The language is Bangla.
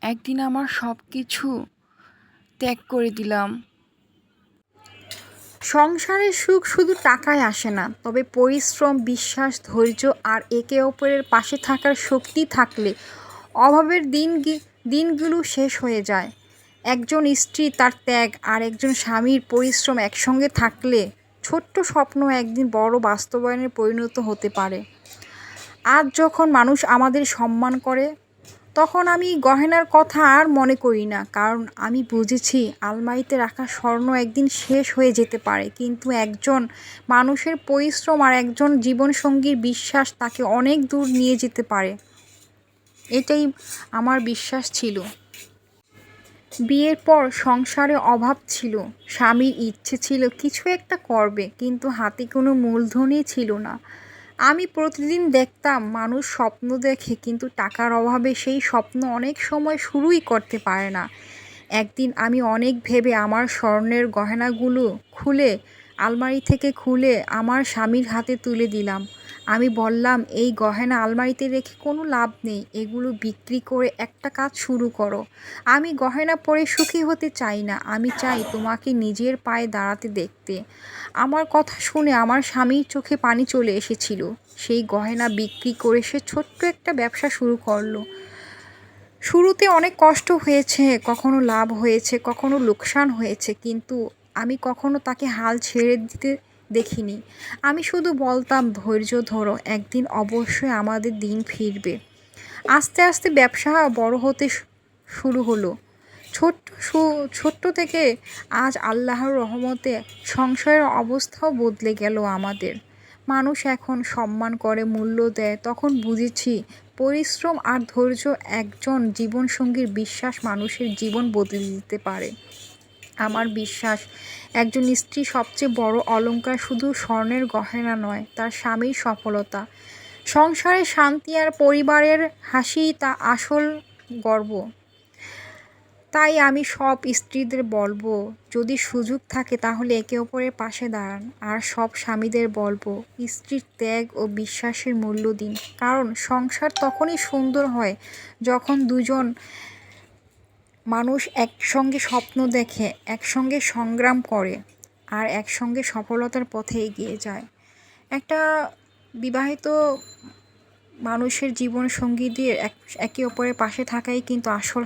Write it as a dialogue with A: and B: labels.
A: একদিন আমার সব কিছু ত্যাগ করে দিলাম।
B: সংসারের সুখ শুধু টাকায় আসে না, তবে পরিশ্রম, বিশ্বাস, ধৈর্য আর একে অপরের পাশে থাকার শক্তি থাকলে অভাবের দিনগুলো শেষ হয়ে যায়। একজন স্ত্রী তার ত্যাগ আর একজন স্বামীর পরিশ্রম একসঙ্গে থাকলে ছোট্ট স্বপ্ন একদিন বড় বাস্তবায়নে পরিণত হতে পারে। আজ যখন মানুষ আমাদের সম্মান করে, তখন আমি গয়নার কথা আর মনে করি না, কারণ আমি বুঝেছি আলমারিতে রাখা স্বর্ণ একদিন শেষ হয়ে যেতে পারে, কিন্তু একজন মানুষের পরিশ্রম আর একজন জীবনসঙ্গীর বিশ্বাস তাকে অনেক দূর নিয়ে যেতে পারে। এটাই আমার বিশ্বাস ছিল। বিয়ের পর সংসারে অভাব ছিল, স্বামীর ইচ্ছে ছিল কিছু একটা করবে, কিন্তু হাতে কোনো মূলধনই ছিল না। আমি প্রতিদিন দেখতাম মানুষ স্বপ্ন দেখে, কিন্তু টাকার অভাবে সেই স্বপ্ন অনেক সময় শুরুই করতে পারে না। একদিন আমি অনেক ভেবে আমার স্বর্ণের গয়নাগুলো আলমারি থেকে খুলে আমার স্বামীর হাতে তুলে দিলাম। আমি বললাম, এই গয়না আলমারিতে রেখে কোনো লাভ নেই, এগুলো বিক্রি করে একটা কাজ শুরু করো। আমি গয়না পরে সুখী হতে চাই না, আমি চাই তোমাকে নিজের পায়ে দাঁড়াতে দেখতে। আমার কথা শুনে আমার স্বামীর চোখে পানি চলে এসেছিল। সেই গয়না বিক্রি করে সে ছোট্ট একটা ব্যবসা শুরু করলো। শুরুতে অনেক কষ্ট হয়েছে, কখনো লাভ হয়েছে, কখনো লোকসান হয়েছে, কিন্তু আমি কখনো তাকে হাল ছেড়ে দিতে দেখিনি। আমি শুধু বলতাম, ধৈর্য ধরো, একদিন অবশ্যই আমাদের দিন ফিরবে। আস্তে আস্তে ব্যবসা বড় হতে শুরু হলো। ছোট্ট থেকে আজ আল্লাহর রহমতে সংসারের অবস্থাও বদলে গেল আমাদের। মানুষ এখন সম্মান করে, মূল্য দেয়। তখন বুঝেছি পরিশ্রম আর ধৈর্য, একজন জীবনসঙ্গীর বিশ্বাস মানুষের জীবন বদলে দিতে পারে। আমার বিশ্বাস, একজন স্ত্রী সবচেয়ে বড় অলংকার শুধু স্বর্ণের গয়না নয়, তার স্বামীর সফলতা, সংসারের শান্তি আর পরিবারের হাসি তা আসল গর্ব। তাই আমি সব স্ত্রীদের বলবো, যদি সুযোগ থাকে তাহলে একে অপরের পাশে দাঁড়ান। আর সব স্বামীদের বলবো, স্ত্রীর ত্যাগ ও বিশ্বাসের মূল্য দিন, কারণ সংসার তখনই সুন্দর হয় যখন দুজন মানুষ একসঙ্গে স্বপ্ন দেখে, একসঙ্গে সংগ্রাম করে আর একসঙ্গে সফলতার পথে এগিয়ে যায়। একটা বিবাহিত মানুষের জীবন সঙ্গীদের একে অপরের পাশে থাকাই কিন্তু আসল